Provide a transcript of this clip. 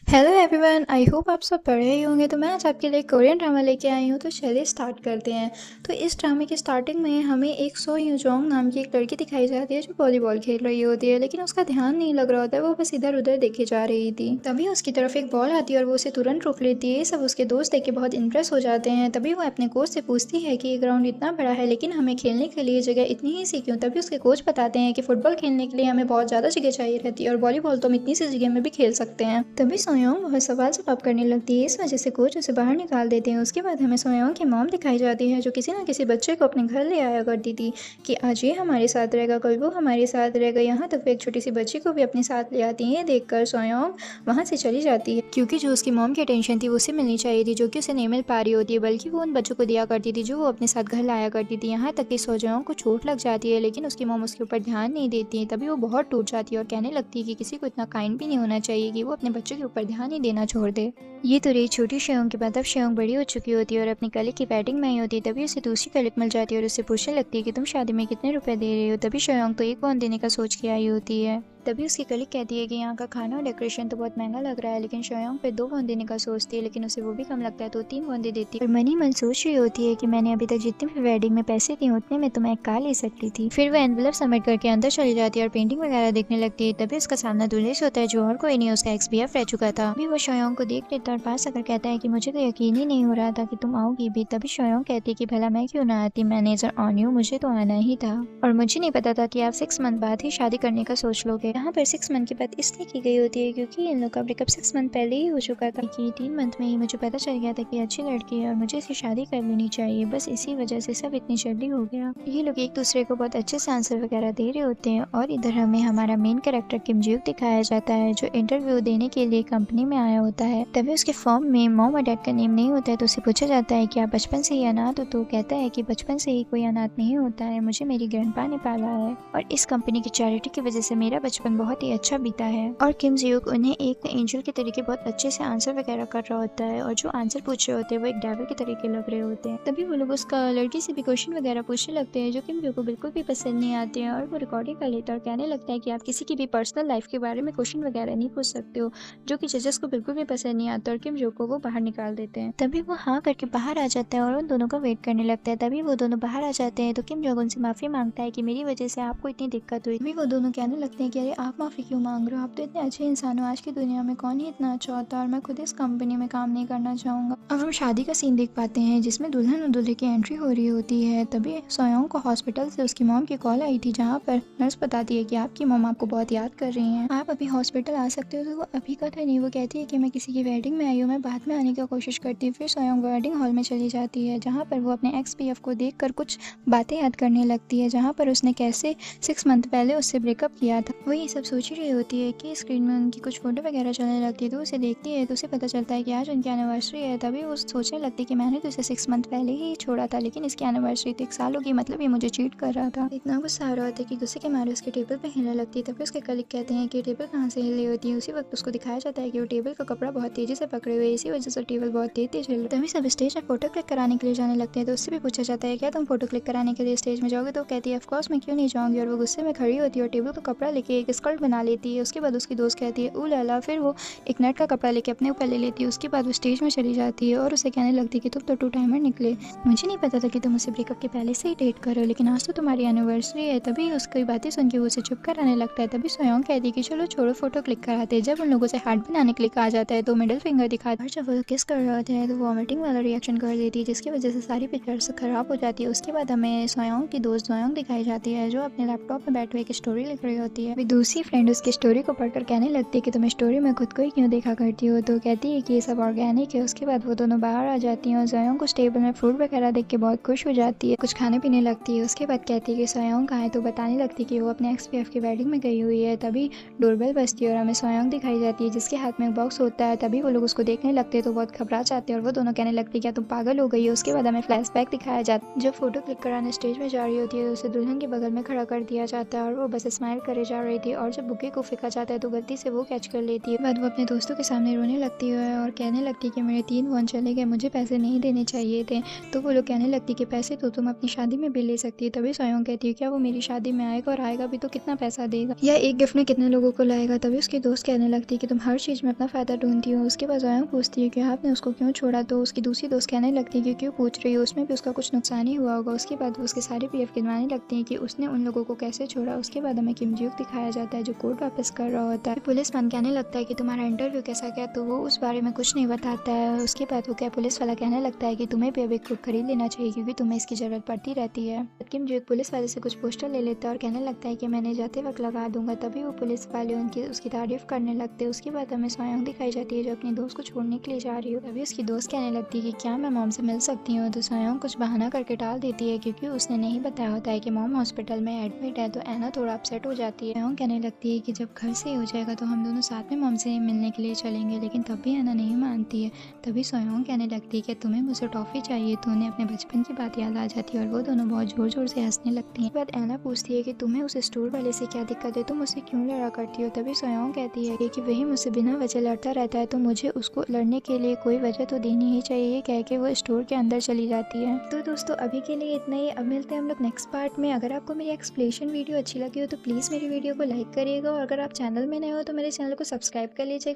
Hello everyone, I hope आप सब पढ़ रहे होंगे। तो मैं आज आपके लिए कोरियन ड्रामा लेके आई हूँ। तो चलिए स्टार्ट करते हैं। तो इस ड्रामे की स्टार्टिंग में हमें एक सो यूजोंग नाम की एक लड़की दिखाई जाती है जो वॉलीबॉल खेल रही होती है, लेकिन उसका ध्यान नहीं लग रहा होता है। वो बस इधर उधर देखे जा रही थी। तभी उसकी तरफ एक बॉल आती है और वो उसे तुरंत रोक लेती है। ये सब उसके दोस्त देख के बहुत इंप्रेस हो जाते हैं। तभी वो अपने कोच से पूछती है कि ये ग्राउंड इतना बड़ा है लेकिन हमें खेलने के लिए जगह इतनी ही सी क्यों। तभी उसके कोच बताते हैं कि फुटबॉल खेलने के लिए हमें बहुत ज्यादा जगह चाहिए रहती है और वॉलीबॉल तो हम इतनी सी जगह में भी खेल सकते हैं। तभी सोयोंग बहुत सवाल जवाब करने लगती है। इस वजह से कोच उसे बाहर निकाल देते हैं। उसके बाद हमें सोयोंग की मॉम दिखाई जाती है जो किसी न किसी बच्चे को अपने घर ले आया करती थी कि आज ये हमारे साथ रहेगा, कल वो हमारे साथ रहेगा। यहाँ तक वो एक छोटी सी बच्ची को भी अपने साथ ले आती है। ये देखकर सोयोंग वहाँ से चली जाती है क्योंकि जो उसकी मॉम की अटेंशन थी वो उसे मिलनी चाहिए थी, जो कि उसे नहीं मिल पा रही होती है, बल्कि वो उन बच्चों को दिया करती थी जो वो अपने साथ घर लाया करती थी। यहाँ तक कि सोयोंग को चोट लग जाती है लेकिन उसकी मॉम उसके ऊपर ध्यान नहीं देती है। तभी वो बहुत टूट जाती है और कहने लगती है कि किसी को इतना काइंड भी नहीं होना चाहिए कि वो अपने बच्चों के ऊपर ध्यान ही देना छोड़ दे। ये तो रही छोटी शेयोंग के बाद अब शेयोंग बड़ी हो चुकी होती है और अपनी कलीग की बैटिंग में आई होती है। तभी उसे दूसरी कलीग मिल जाती है और उससे पूछने लगती है कि तुम शादी में कितने रुपए दे रही हो। तभी शेयोंग तो एक वॉन देने का सोच के आई होती है। तभी उसकी कलीग कहती है कि यहाँ का खाना और डेकोरेशन तो बहुत महंगा लग रहा है, लेकिन शेयोंग पे 2 वॉन देने का सोचती है, लेकिन उसे वो भी कम लगता है तो 3 वॉन दे देती है। और मन ही मन सोच रही होती है कि मैंने अभी तक जितने भी वेडिंग में पैसे दिए उतने में तो मैं एक कार ले सकती थी। फिर वो एनवेलप सबमिट करके अंदर चली जाती है और पेंटिंग वगैरह देखने लगती है। तभी उसका सामना दूल्हे से होता है जो और कोई नहीं उसका एक्स-बीएफ रह चुका था। अभी वो शेयोंग को देख लेता है और पास आकर कहता है कि मुझे तो यकीन ही नहीं हो रहा था कि तुम आओगी भी। तभी शेयोंग कहती है कि भला मैं क्यों ना आती, मैनेजर ऑन यू, मुझे तो आना ही था और मुझे नहीं पता था कि आप 6 मंथ बाद ही शादी करने का सोच लोगे। यहाँ पर 6 मंथ की बात इसलिए की गई होती है क्योंकि इन लोग का ब्रेकअप 6 मंथ पहले ही हो चुका था कि 3 मंथ में ही मुझे पता चल गया था कि अच्छी लड़की है और मुझे इसकी शादी कर लेनी चाहिए। बस इसी वजह से सब इतनी जल्दी हो गया। ये लोग एक दूसरे को बहुत अच्छे से आंसर वगैरह दे रहे होते हैं और इधर हमें हमारा मेन कैरेक्टर किम जियोक दिखाया जाता है जो इंटरव्यू देने के लिए कंपनी में आया होता है। तभी उसके फॉर्म में मॉम और डैड का नेम नहीं होता है तो उसे पूछा जाता है कि आप बचपन से ही अनाथ हो। तो कहता है कि बचपन से ही कोई अनाथ नहीं होता है, मुझे मेरी ग्रैंडपा ने पाला है और इस कंपनी की चैरिटी की वजह से मेरा बचपन बहुत ही अच्छा बीता है। और किम जियोक उन्हें एक एंजल के तरीके बहुत अच्छे से आंसर वगैरह कर रहा होता है और जो आंसर पूछ रहे होते हैं वो एक डेविल के तरीके लग रहे होते हैं। तभी वो लोग उसका लड़की से भी क्वेश्चन वगैरह पूछने लगते हैं जो किम जियोक को बिल्कुल भी पसंद नहीं आते हैं और वो रिकॉर्डिंग कर लेता है और कहने लगता है कि आप किसी की भी पर्सनल लाइफ के बारे में क्वेश्चन वगैरह नहीं पूछ सकते हो, जो कि जजेस को बिल्कुल भी पसंद नहीं आता और किम जियोक को वो बाहर निकाल देते हैं। तभी वो हाँ करके बाहर आ जाता है और उन दोनों का वेट करने लगता है। तभी वो दोनों बाहर आ जाते हैं तो किम जियोक उनसे माफी मांगता है कि मेरी वजह से आपको इतनी दिक्कत हुई। तभी वो दोनों कहने लगते हैं कि अरे आप माफी क्यों मांग रहे हो, आप तो इतने अच्छे इंसान हो, आज की दुनिया में कौन ही इतना अच्छा होता है और मैं खुद इस कंपनी में काम नहीं करना चाहूंगा। अब हम शादी का सीन देख पाते हैं जिसमें दुल्हन और दूल्हे की एंट्री हो रही होती है। तभी सोयोंग को हॉस्पिटल से उसकी मॉम की कॉल आई थी जहाँ पर नर्स बताती है कि आपकी मॉम आपको बहुत याद कर रही हैं, आप अभी हॉस्पिटल आ सकते हो। तो वो अभी का था नहीं, वो कहती है कि मैं किसी की वेडिंग में आई हूँ, मैं बाद में आने की कोशिश करती हूँ। फिर सोयोंग वेडिंग हॉल में चली जाती है जहाँ पर वो अपने एक्स-बीएफ को देख कर कुछ बातें याद करने लगती है, जहाँ पर उसने कैसे 6 मंथ पहले उससे ब्रेकअप किया था। वो ये सब सोच रही होती है कि स्क्रीन में उनकी कुछ फोटो वगैरह चलने लगती है तो उसे देखती है तो उसे पता चलता है कि आज उनकी एनिवर्सरी है। तभी वो सोचने लगती है कि मैंने तो इसे 6 मंथ पहले ही छोड़ा था लेकिन इसकी एनिवर्सरी तो 1 साल होगी, मतलब ये मुझे चीट कर रहा था। इतना गुस्सा आ रहा होता है कि गुस्से के मारे उसके टेबल पे हिलने लगती है। तभी उसके कलीग कहते हैं कि टेबल कहाँ से हिल रही होती है। उसी वक्त उसको दिखाया जाता है कि वो टेबल का कपड़ा बहुत तेजी से पकड़े हुए, इसी वजह से टेबल बहुत तेज हिल। तभी सब स्टेज पर फोटो क्लिक कराने के लिए जाने लगते हैं तो उससे भी पूछा जाता है क्या तुम फोटो क्लिक कराने के लिए स्टेज में जाओगे। तो कहती है ऑफकोर्स मैं क्यों नहीं जाऊंगी और वो गुस्से में खड़ी होती है और टेबल का कपड़ा लेके एक स्कर्ट बना लेती है। उसके बाद उसकी दोस्त कहती है ओ लाला, फिर वो एक नेट का कपड़ा लेके अपने ऊपर ले लेती है। उसके बाद वो स्टेज में चली जाती है और उसे कहने लगती है कि तुम तो 2 टाइमर निकले, मुझे नहीं पता था कि तुम उसे ब्रेकअप के पहले से ही डेट करो, लेकिन आज तो तुम्हारी एनिवर्सरी है। तभी उसकी बातें सुन के वो उसे चुप कराने लगता है। तभी सोयोंग कहती है कि चलो छोड़ो फोटो क्लिक कराते हैं। जब उन लोगों से हार्ट बनाने के लिए कहा जाता है तो मिडिल फिंगर दिखाते हैं और जब वो किस कर रहे होते हैं तो वॉमिटिंग वाला रिएक्शन कर देती है जिसकी वजह से सारी पिक्चर्स खराब हो जाती है। उसके बाद हमें सोयोंग की दोस्त जोयोंग दिखाई जाती है जो अपने लैपटॉप में बैठे हुए एक स्टोरी लिख रही होती है। दूसरी फ्रेंड उसकी स्टोरी को पढ़कर कहने लगती है कि तुम स्टोरी में खुद को ही क्यों देखा करती हो। तो कहती है कि ये सब ऑर्गेनिक है। उसके बाद वो दोनों बाहर आ जाती हैं और जोयोंग कुछ टेबल में फ्रूट वगैरह देख के बहुत खुश हो जाती है, कुछ खाने पीने लगती है। उसके बाद कहती है कि सोयोंग कहाँ है तो बताने लगती है कि वो अपने एक्स-बीएफ की वेडिंग में गई हुई है। तभी डोरबेल बजती है और हमें सोयोंग दिखाई जाती है जिसके हाथ में एक बॉक्स होता है। तभी वो लोग उसको देखने लगते हैं तो बहुत घबरा जाते हैं और वो दोनों कहने लगती है क्या तुम पागल हो गई हो। उसके बाद हमें फ्लैशबैक दिखाया जाता है। जब फोटो क्लिक कराने स्टेज में जा रही होती है तो उसे दुल्हन के बगल में खड़ा कर दिया जाता है और वो बस स्माइल करे जा रही जाती है और जब बुके को फेंका जाता है तो गलती से वो कैच कर लेती है। बाद वो अपने दोस्तों के सामने रोने लगती है और कहने लगती है कि मेरे 3 फ़ोन चले गए, मुझे पैसे नहीं देने चाहिए थे। तो वो लोग कहने लगती है कि पैसे तो तुम अपनी शादी में भी ले सकती है। तभी सोयोंग कहती है क्या वो मेरी शादी में आएगा, और आएगा भी तो कितना पैसा देगा, या एक गिफ्ट में कितने लोगों को लाएगा। तभी उसकी दोस्त कहने लगती है कि तुम हर चीज़ में अपना फ़ायदा ढूंढती हो। उसके बाद सोयोंग पूछती है कि आपने उसको क्यों छोड़ा, तो उसकी दूसरी दोस्त कहने लगती है कि क्यों पूछ रही हो, उसमें भी उसका कुछ नुकसान ही हुआ होगा। उसके बाद वो उसके सारे पीएफ गिनवाने लगती है कि उसने उन लोगों को कैसे छोड़ा। उसके बाद हमें किम जियोक दिखाया जाता है जो कोर्ट वापस कर रहा होता है। पुलिस मैन कहने लगता है कि तुम्हारा इंटरव्यू कैसा गया, तो वो उस बारे में कुछ नहीं बताता है। उसके बाद वो क्या पुलिस वाला कहने लगता है कि तुम्हें भी अब एक कोट खरीद लेना चाहिए क्योंकि तुम्हें इसकी जरूरत पड़ती रहती है। किम जियोक पुलिस वाले से कुछ पोस्टर ले लेता है और कहने लगता है कि मैंने जाते वक्त लगा दूंगा। तभी वो पुलिस वाले उसकी तारीफ करने लगते हैं। उसके बाद हमें सोयोंग दिखाई जाती है जो अपनी दोस्त को छोड़ने के लिए जा रही हो। तभी उसकी दोस्त कहने लगती है कि क्या मैं मॉम से मिल सकती हूँ, तो सोयोंग कुछ बहाना करके टाल देती है क्योंकि उसने नहीं बताया होता है कि मॉम हॉस्पिटल में एडमिट है। तो ऐना थोड़ा अपसेट हो जाती है। सोयोंग कहने लगती है कि जब घर से हो जाएगा तो हम दोनों साथ में मॉम से मिलने के लिए चलेंगे, लेकिन तब भी ऐना नहीं मानती है। तभी सोयोंग कहने लगती है कि तुम्हें मुझसे टॉफी चाहिए, तो उन्हें अपने बचपन की बात याद आ जाती है और वो दोनों बहुत जोर जोर से हंसने लगती है। बाद ऐना पूछती है कि तुम्हें उस स्टोर वाले से क्या दिक्कत है, तुम उससे क्यों लड़ा करती हो। तभी सोयोंग कहती है कि वही मुझसे बिना वजह लड़ता रहता है, तो मुझे उसको लड़ने के लिए कोई वजह तो देनी ही चाहिए, कह के वो स्टोर के अंदर चली जाती है। तो दोस्तों अभी के लिए इतना ही, अब मिलते हैं हम लोग नेक्स्ट पार्ट में। अगर आपको मेरी एक्सप्लेनेशन वीडियो अच्छी लगी हो तो प्लीज़ मेरी वीडियो को लाइक करिएगा, और अगर आप चैनल में नए हो तो मेरे चैनल को सब्सक्राइब कर लीजिएगा।